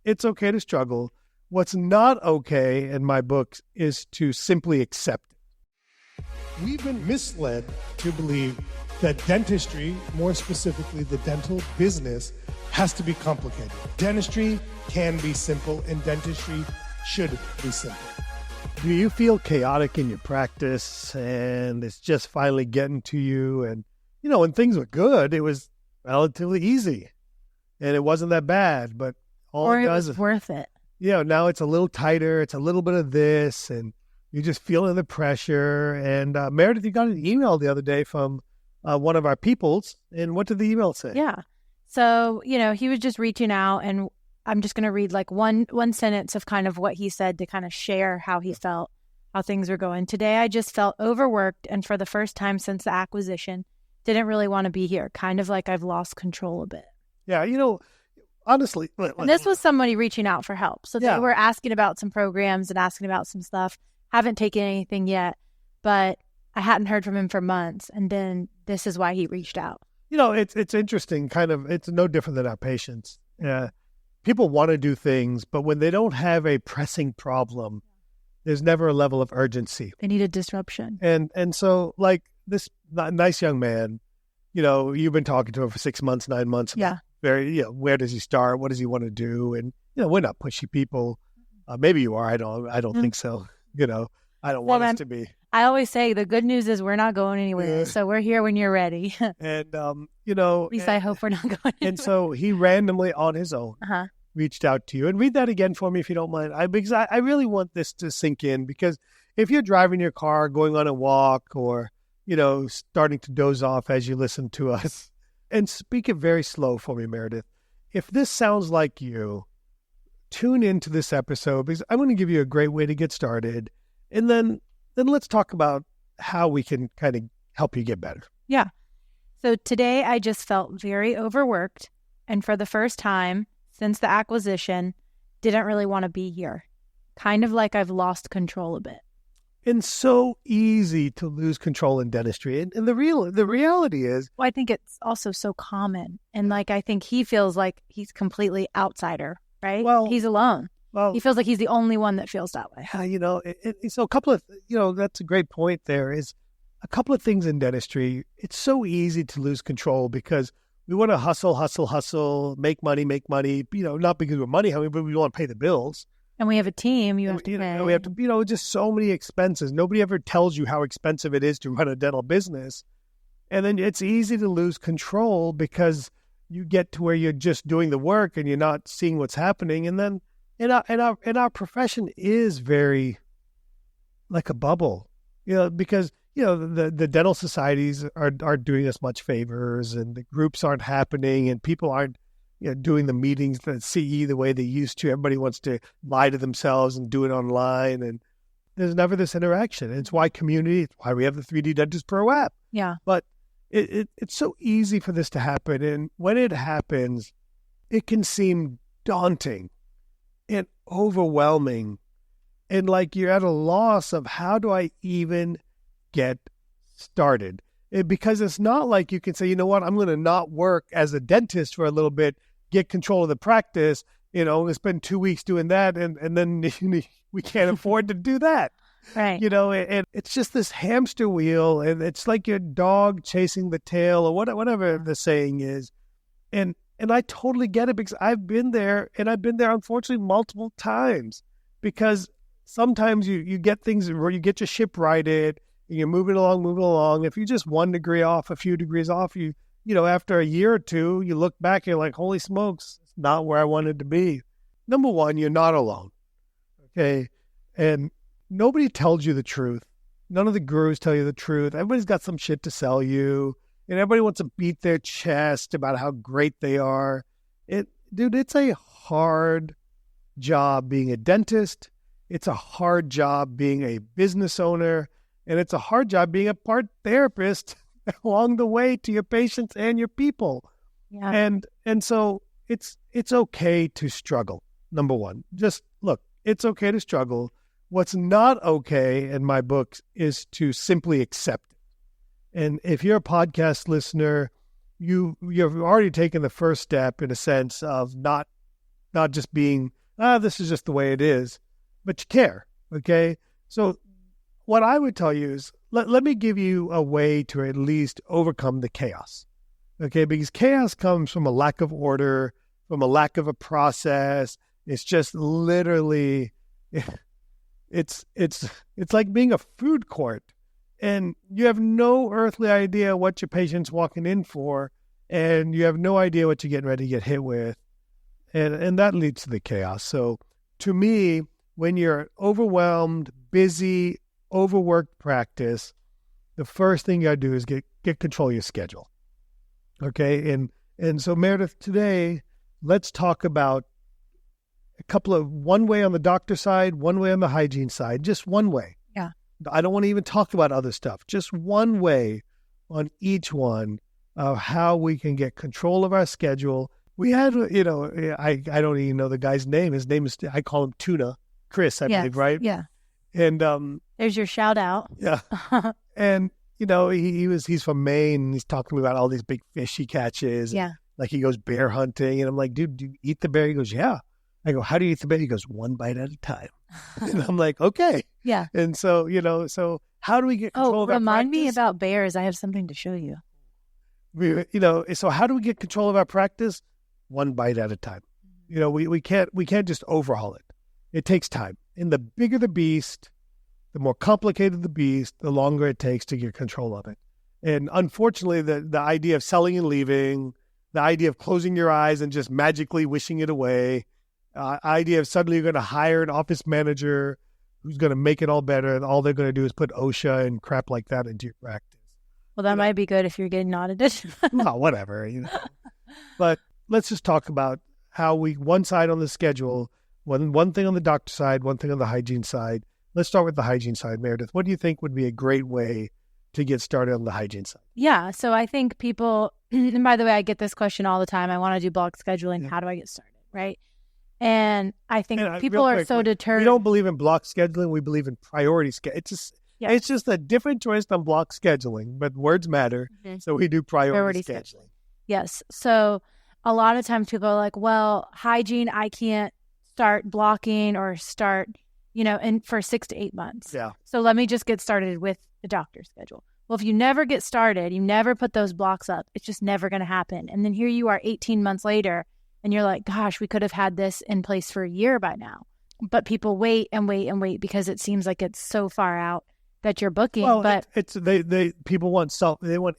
it's okay to struggle. What's not okay in my book is to simply accept it. We've been misled to believe that dentistry, more specifically the dental business, has to be complicated. Dentistry can be simple, and dentistry should be simple. Do you feel chaotic in your practice and it's just finally getting to you? And, when things were good, it was relatively easy and it wasn't that bad, but it was worth it. Now it's a little tighter. It's a little bit of this, and you're just feeling the pressure. And Meredith, you got an email the other day from one of our peoples. And what did the email say? Yeah. So, he was just reaching out, and I'm just going to read like one sentence of kind of what he said to kind of share how he felt, how things were going. Today, I just felt overworked, and for the first time since the acquisition, didn't really want to be here. Kind of like I've lost control a bit. Yeah, honestly. And this was somebody reaching out for help. So they were asking about some programs and asking about some stuff. Haven't taken anything yet, but I hadn't heard from him for months. And then this is why he reached out. It's interesting. Kind of, it's no different than our patients. People want to do things, but when they don't have a pressing problem, there's never a level of urgency. They need a disruption. And so, like this nice young man, you've been talking to him for 6 months, 9 months. Yeah. Where does he start? What does he want to do? And, we're not pushy people. Maybe you are. I don't think so. I don't want us to be. I always say the good news is we're not going anywhere. So we're here when you're ready. And, at least I hope we're not going anywhere. And so he randomly on his own reached out to you. And read that again for me if you don't mind. Because I really want this to sink in, because if you're driving your car, going on a walk, or, starting to doze off as you listen to us, and speak it very slow for me, Meredith. If this sounds like you, tune into this episode, because I'm going to give you a great way to get started. And then let's talk about how we can kind of help you get better. Yeah. So today I just felt very overworked. And for the first time since the acquisition, didn't really want to be here. Kind of like I've lost control a bit. And so easy to lose control in dentistry. And the reality is... Well, I think it's also so common. And I think he feels like he's completely outsider, right? Well, he's alone. Well, he feels like he's the only one that feels that way. So a couple of, that's a great point there, is a couple of things in dentistry. It's so easy to lose control because we want to hustle, make money, not because we're money hungry, but we want to pay the bills. And we have a team you have to pay. We have to, just so many expenses. Nobody ever tells you how expensive it is to run a dental business. And then it's easy to lose control because you get to where you're just doing the work and you're not seeing what's happening. And then our profession is very like a bubble, because, the dental societies are doing us much favors, and the groups aren't happening, and people aren't doing the meetings, the CE the way they used to. Everybody wants to lie to themselves and do it online. And there's never this interaction. And it's why it's why we have the 3D Dentist Pro app. Yeah. But it's so easy for this to happen. And when it happens, it can seem daunting and overwhelming. And like you're at a loss of how do I even get started? Because it's not like you can say, you know what, I'm going to not work as a dentist for a little bit, get control of the practice, spend 2 weeks doing that, and then we can't afford to do that. Right. And it's just this hamster wheel, and it's like your dog chasing the tail, or whatever the saying is. And I totally get it, because I've been there, and I've been there, unfortunately, multiple times, because sometimes you get things, where you get your ship righted, and you're moving along. If you're just 1 degree off, a few degrees off, after a year or two, you look back, you're like, holy smokes, it's not where I wanted to be. Number one, you're not alone. Okay. And nobody tells you the truth. None of the gurus tell you the truth. Everybody's got some shit to sell you, and everybody wants to beat their chest about how great they are. It's a hard job being a dentist. It's a hard job being a business owner. And it's a hard job being a part therapist along the way to your patients and your people. Yeah. And so it's okay to struggle. Number one, just look, it's okay to struggle. What's not okay in my book is to simply accept it. And if you're a podcast listener, you've already taken the first step, in a sense, of not not just being, this is just the way it is, but you care, okay? So what I would tell you is, let me give you a way to at least overcome the chaos, okay? Because chaos comes from a lack of order, from a lack of a process. It's just literally, it's like being a food court, and you have no earthly idea what your patient's walking in for, and you have no idea what you're getting ready to get hit with, and that leads to the chaos. So to me, when you're overwhelmed, busy, overworked practice, the first thing you gotta do is get control of your schedule. Okay, and so Meredith, today, let's talk about one way on the doctor side, one way on the hygiene side, just one way. Yeah. I don't want to even talk about other stuff, just one way on each one of how we can get control of our schedule. We had, I don't even know the guy's name. His name is, I call him Tuna, Chris, I believe, right? Yeah. And there's your shout out. Yeah. And he's from Maine, and he's talking to me about all these big fish he catches. Yeah. Like he goes bear hunting, and I'm like, dude, do you eat the bear? He goes, yeah. I go, how do you eat the bear? He goes, one bite at a time. And I'm like, okay. Yeah. And so, so how do we get control of our practice? Remind me about bears. I have something to show you. So how do we get control of our practice? One bite at a time. We can't just overhaul it. It takes time. And the bigger the beast, the more complicated the beast, the longer it takes to get control of it. And unfortunately, the idea of selling and leaving, the idea of closing your eyes and just magically wishing it away, idea of suddenly you're going to hire an office manager who's going to make it all better, and all they're going to do is put OSHA and crap like that into your practice. Well, that might be good if you're getting audited. Well, whatever. But let's just talk about how one side on the schedule, one thing on the doctor side, one thing on the hygiene side. Let's start with the hygiene side, Meredith. What do you think would be a great way to get started on the hygiene side? Yeah, so I think people, and by the way, I get this question all the time. I want to do block scheduling. Yeah. How do I get started, right? And I think people are so deterred. We don't believe in block scheduling. We believe in priority scheduling. It's just a different choice than block scheduling, but words matter. Mm-hmm. So we do priority scheduling. Yes. So a lot of times people are like, well, hygiene, I can't start blocking or start, for 6 to 8 months. Yeah. So let me just get started with the doctor's schedule. Well, if you never get started, you never put those blocks up, it's just never going to happen. And then here you are 18 months later, and you're like, gosh, we could have had this in place for a year by now. But people wait and wait and wait because it seems like it's so far out that you're booking. Well, but people want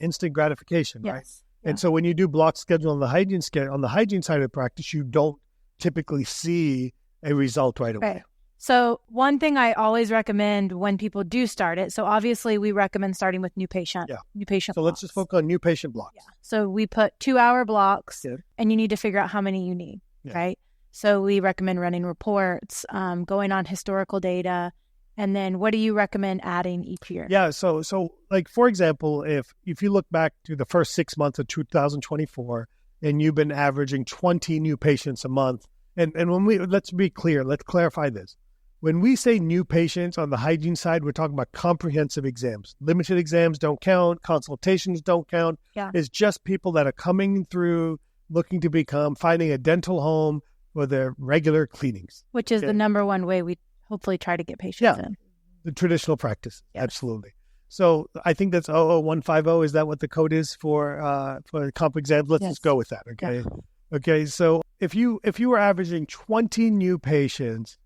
instant gratification, yes. Right? Yeah. And so when you do block schedule on the hygiene side of the practice, you don't typically see a result right away. Right. So one thing I always recommend when people do start it, so obviously we recommend starting with new patient. So blocks. Let's just focus on new patient blocks. Yeah. So we put 2-hour blocks, and you need to figure out how many you need, right? So we recommend running reports, going on historical data, and then what do you recommend adding each year? Yeah. So like, for example, if you look back to the first 6 months of 2024, and you've been averaging 20 new patients a month, and let's be clear, let's clarify this. When we say new patients on the hygiene side, we're talking about comprehensive exams. Limited exams don't count. Consultations don't count. Yeah. It's just people that are coming through, looking to finding a dental home for their regular cleanings. Which is the number one way we hopefully try to get patients in. The traditional practice. Yes. Absolutely. So I think that's 00150. Is that what the code is for comp exams? Let's just go with that. Okay. Yeah. Okay. So if you were averaging 20 new patients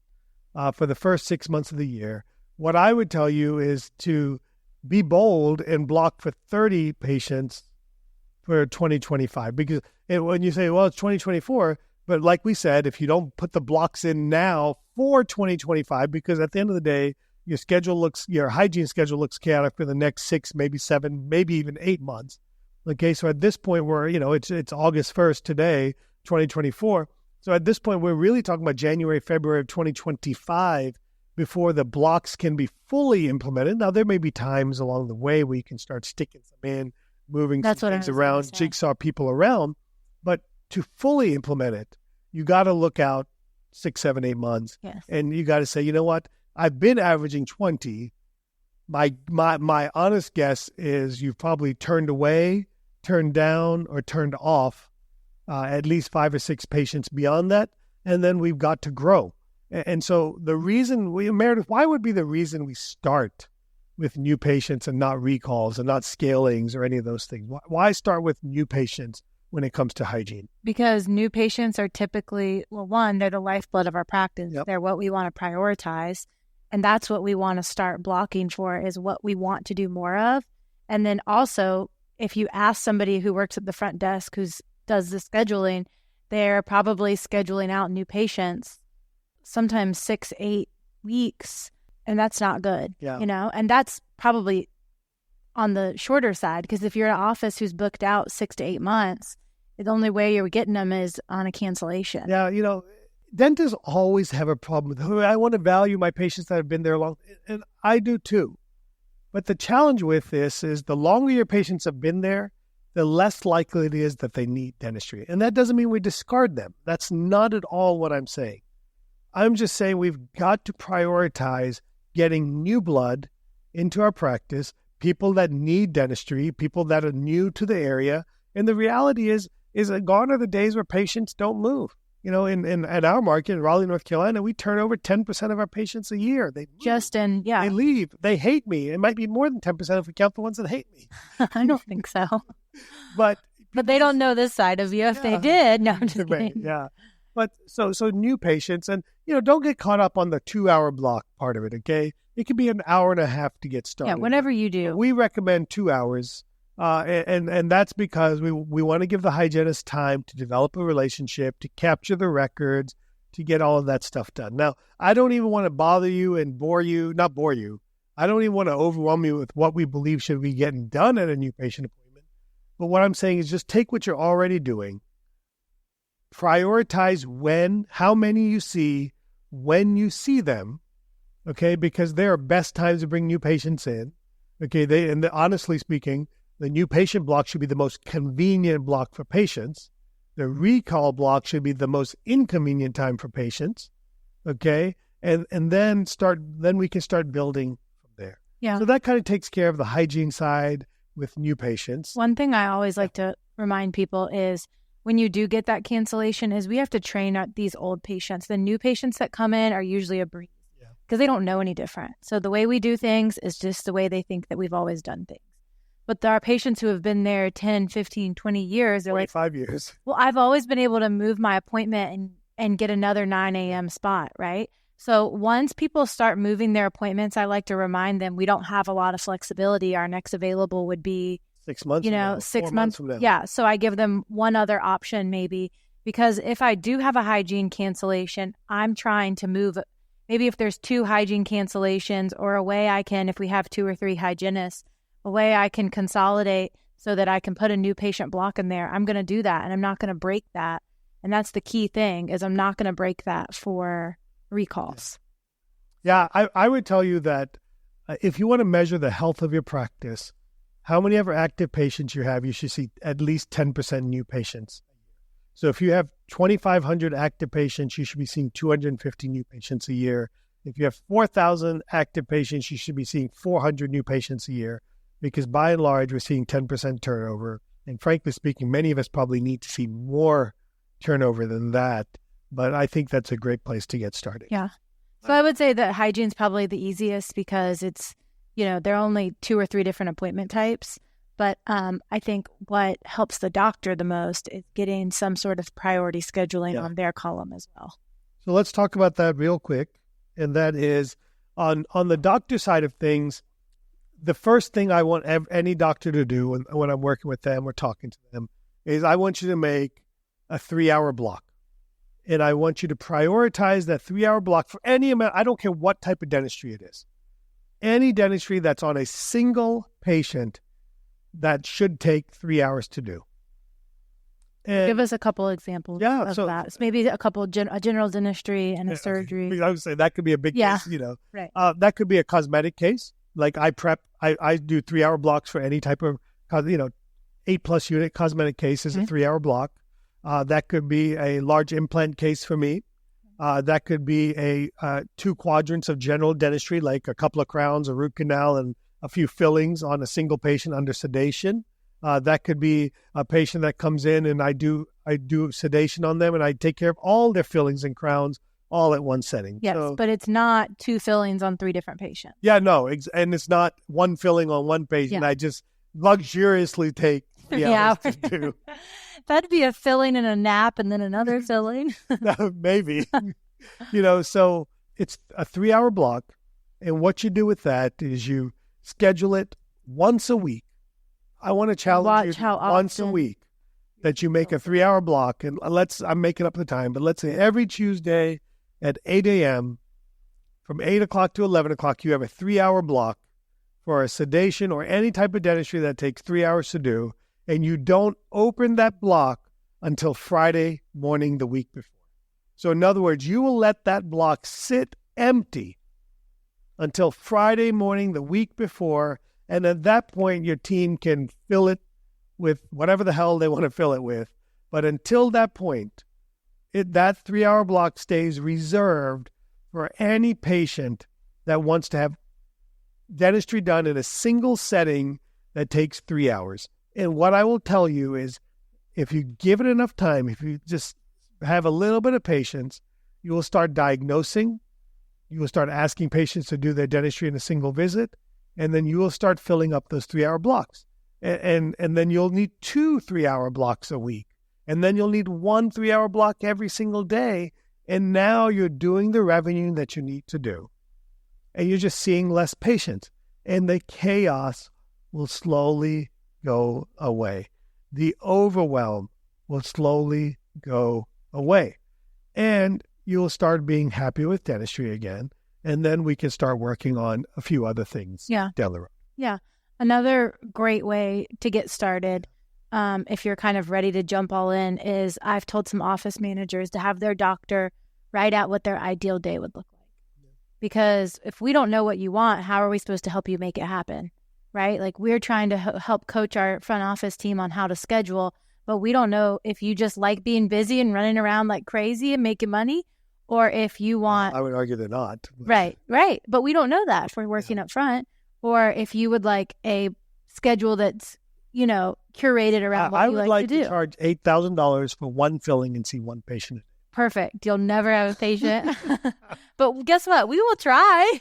for the first 6 months of the year, what I would tell you is to be bold and block for 30 patients for 2025. Because when you say, well, it's 2024, but like we said, if you don't put the blocks in now for 2025, because at the end of the day, your hygiene schedule looks chaotic for the next 6, maybe 7, maybe even 8 months. Okay, so at this point, it's August 1st today, 2024. So at this point, we're really talking about January, February of 2025 before the blocks can be fully implemented. Now, there may be times along the way where you can start sticking some in, moving some things around, jigsaw people around. But to fully implement it, you got to look out 6, 7, 8 months. Yes. And you got to say, you know what? I've been averaging 20. My honest guess is you've probably turned away, turned down, or turned off at least 5 or 6 patients beyond that. and then we've got to grow. And so the reason Meredith, why would be the reason we start with new patients and not recalls and not scalings or any of those things? Why start with new patients when it comes to hygiene? Because new patients are typically, well, one, they're the lifeblood of our practice. Yep. They're what we want to prioritize. And that's what we want to start blocking for, is what we want to do more of. And then also, if you ask somebody who works at the front desk who does the scheduling, they're probably scheduling out new patients sometimes 6-8 weeks. And that's not good, and that's probably on the shorter side, because if you're an office who's booked out 6 to 8 months, the only way you're getting them is on a cancellation. Yeah, dentists always have a problem with, I want to value my patients that have been there long, and I do too. But the challenge with this is the longer your patients have been there, the less likely it is that they need dentistry. And that doesn't mean we discard them. That's not at all what I'm saying. I'm just saying we've got to prioritize getting new blood into our practice, people that need dentistry, people that are new to the area. And the reality is gone are the days where patients don't move. At our market in Raleigh, North Carolina, we turn over 10% of our patients a year. They move. They leave. They hate me. It might be more than 10% if we count the ones that hate me. I don't think so. But they don't know this side of you. If they did, no, I'm just kidding. Yeah. But so new patients, and don't get caught up on the 2-hour block part of it, okay? It could be an hour and a half to get started. Yeah, whatever you do. We recommend 2 hours, and that's because we want to give the hygienist time to develop a relationship, to capture the records, to get all of that stuff done. Now, I don't even want to bother you and not bore you. I don't even want to overwhelm you with what we believe should be getting done at a new patient appointment. But what I'm saying is just take what you're already doing, prioritize how many you see, when you see them, okay? Because there are best times to bring new patients in, okay? Honestly speaking, the new patient block should be the most convenient block for patients. The recall block should be the most inconvenient time for patients, okay? And then we can start building from there. Yeah. So that kind of takes care of the hygiene side with new patients. One thing I always like to remind people is, when you do get that cancellation, is we have to train these old patients. The new patients that come in are usually a breeze because they don't know any different. So the way we do things is just the way they think that we've always done things. But there are patients who have been there 10, 15, 20 years. They're 25 years. Well, I've always been able to move my appointment and get another 9 a.m. spot, right? So once people start moving their appointments, I like to remind them we don't have a lot of flexibility. Our next available would be 6 months from now, 6 months from now. Yeah. So I give them one other option maybe, because if I do have a hygiene cancellation, I'm trying to move. Maybe if there's 2 hygiene cancellations, or a way I can, if we have 2 or 3 hygienists, a way I can consolidate so that I can put a new patient block in there, I'm going to do that. And I'm not going to break that. And that's the key thing, is I'm not going to break that for recalls. Yeah. I would tell you that if you want to measure the health of your practice, how many ever active patients you have, you should see at least 10% new patients. So if you have 2,500 active patients, you should be seeing 250 new patients a year. If you have 4,000 active patients, you should be seeing 400 new patients a year, because by and large, we're seeing 10% turnover. And frankly speaking, many of us probably need to see more turnover than that. But I think that's a great place to get started. Yeah. So I would say that hygiene's probably the easiest, because it's, there are only 2 or 3 different appointment types. But I think what helps the doctor the most is getting some sort of priority scheduling on their column as well. So let's talk about that real quick. And that is on the doctor side of things, the first thing I want any doctor to do when I'm working with them or talking to them is I want you to make a 3-hour block. And I want you to prioritize that 3-hour block for any amount. I don't care what type of dentistry it is. Any dentistry that's on a single patient, that should take 3 hours to do. And give us a couple examples of that. It's maybe a couple a general dentistry and a surgery. I would say that could be a big case, Right. That could be a cosmetic case. Like I do 3-hour blocks for any type of, 8+ unit cosmetic case is a 3-hour block. That could be a large implant case for me. That could be a 2 quadrants of general dentistry, like a couple of crowns, a root canal, and a few fillings on a single patient under sedation. That could be a patient that comes in and I do sedation on them and I take care of all their fillings and crowns all at one setting. Yes, but it's not 2 fillings on 3 different patients. Yeah, no. And it's not 1 filling on 1 patient. Yeah. I just luxuriously take 3 hours to do. That'd be a filling and a nap and then another filling. Maybe. So it's a 3-hour block. And what you do with that is you schedule it once a week. I want to challenge you once a week that you make a 3-hour block. And I'm making up the time, but let's say every Tuesday at 8 a.m., from 8 o'clock to 11 o'clock, you have a 3-hour block for a sedation or any type of dentistry that takes 3 hours to do. And you don't open that block until Friday morning the week before. So in other words, you will let that block sit empty until Friday morning the week before. And at that point, your team can fill it with whatever the hell they want to fill it with. But until that point, that 3-hour block stays reserved for any patient that wants to have dentistry done in a single setting that takes 3 hours. And what I will tell you is, if you give it enough time, if you just have a little bit of patience, you will start diagnosing. You will start asking patients to do their dentistry in a single visit. And then you will start filling up those 3-hour blocks. And then you'll need 2 3-hour blocks a week. And then you'll need 1 3-hour block every single day. And now you're doing the revenue that you need to do. And you're just seeing less patients. And the chaos will slowly go away. The overwhelm will slowly go away. And you'll start being happy with dentistry again. And then we can start working on a few other things down the road. Yeah. Another great way to get started, if you're kind of ready to jump all in, is I've told some office managers to have their doctor write out what their ideal day would look like. Because if we don't know what you want, how are we supposed to help you make it happen? Right? Like, we're trying to help coach our front office team on how to schedule, but we don't know if you just like being busy and running around like crazy and making money, or if you want... I would argue they're not. Right. But we don't know that if we're working up front, or if you would like a schedule that's, curated around what you like to do. I would like to charge $8,000 for 1 filling and see 1 patient. Perfect. You'll never have a patient. But guess what? We will try.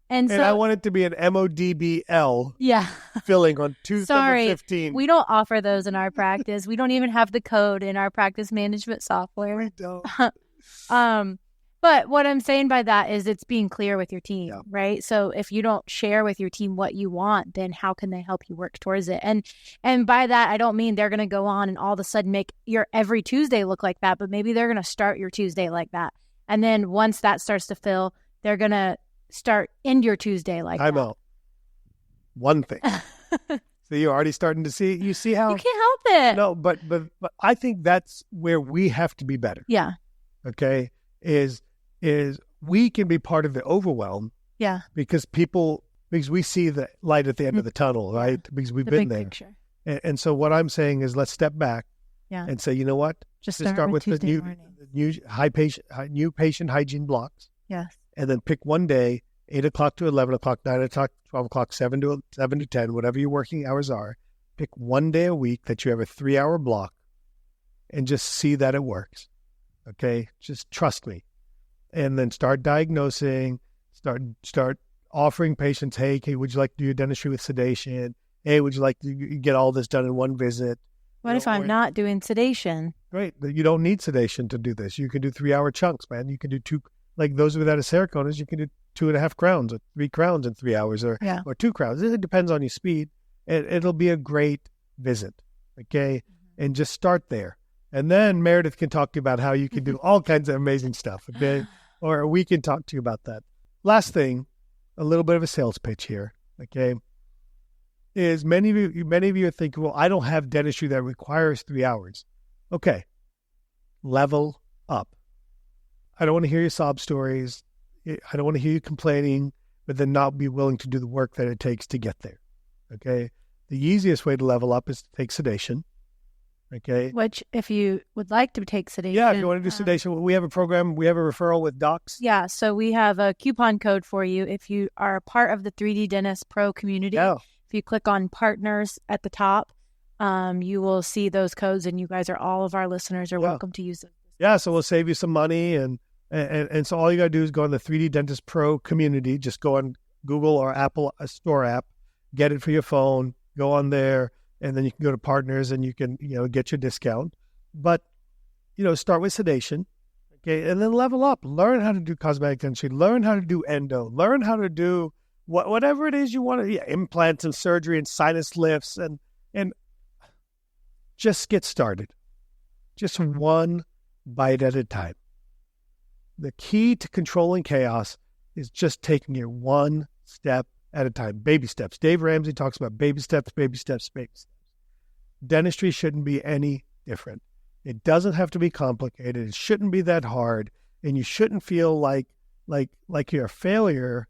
And so I want it to be an MODBL filling on Tuesday, Sorry, 15. We don't offer those in our practice. We don't even have the code in our practice management software. We don't. But what I'm saying by that is it's being clear with your team, right? So if you don't share with your team what you want, then how can they help you work towards it? And by that, I don't mean they're going to go on and all of a sudden make your every Tuesday look like that, but maybe they're going to start your Tuesday like that. And then once that starts to fill, they're going to start end your Tuesday like that. I'm out. One thing. So you're already starting to see, you see how... You can't help it. No, but I think that's where we have to be better. Yeah. Okay? Is we can be part of the overwhelm. Yeah. Because we see the light at the end of the tunnel, right? Because we've been there. Picture. And so what I'm saying is, let's step back and say, you know what? Just start with the new patient hygiene blocks. Yes. And then pick one day, 8 o'clock to 11 o'clock, 9 o'clock, 12 o'clock, 7 to 10, whatever your working hours are. Pick one day a week that you have a 3-hour block and just see that it works. Okay? Just trust me. And then start diagnosing, start offering patients, hey, would you like to do your dentistry with sedation? Hey, would you like to get all this done in one visit? What if I'm not doing sedation? Great. You don't need sedation to do this. You can do 3-hour chunks, man. You can do 2, like those without a ceraconas, you can do 2.5 crowns or 3 crowns in 3 hours or 2 crowns. It depends on your speed. It'll be a great visit. Okay. Mm-hmm. And just start there. And then Meredith can talk to you about how you can do all kinds of amazing stuff. Okay. Or we can talk to you about that. Last thing, a little bit of a sales pitch here. Okay. Is many of you are thinking, well, I don't have dentistry that requires 3 hours. Okay. Level up. I don't want to hear your sob stories. I don't want to hear you complaining, but then not be willing to do the work that it takes to get there. Okay. The easiest way to level up is to take sedation. Okay. Which, if you would like to take sedation. Yeah, if you want to do sedation, we have a program. We have a referral with docs. Yeah. So we have a coupon code for you if you are part of the 3D Dentist Pro community. Yeah. If you click on partners at the top, you will see those codes, and you guys all of our listeners are welcome to use them. Yeah, so we'll save you some money, and so all you got to do is go in the 3D Dentist Pro community. Just go on Google or Apple Store app, get it for your phone, go on there, and then you can go to partners and you can, get your discount. But, start with sedation, okay, and then level up. Learn how to do cosmetic dentistry, learn how to do endo, learn how to do whatever it is you want to, implants and surgery and sinus lifts, and just get started. Just one bite at a time. The key to controlling chaos is just taking it one step at a time. Baby steps. Dave Ramsey talks about baby steps, baby steps, baby steps. Dentistry shouldn't be any different. It doesn't have to be complicated. It shouldn't be that hard. And you shouldn't feel like you're a failure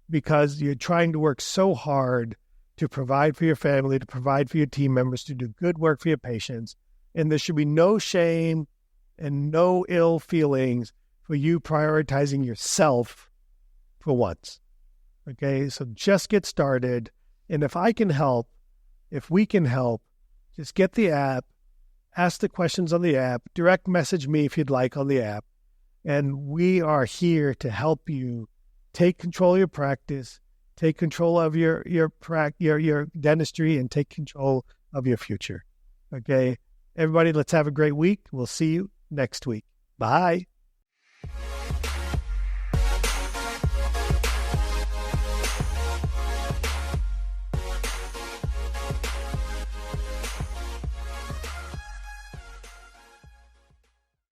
because you're trying to work so hard to provide for your family, to provide for your team members, to do good work for your patients. And there should be no shame and no ill feelings for you prioritizing yourself for once. Okay, so just get started. And if I can help, if we can help, just get the app, ask the questions on the app, direct message me if you'd like on the app. And we are here to help you take control of your practice, take control of your dentistry, and take control of your future. Okay, everybody, let's have a great week. We'll see you next week. Bye.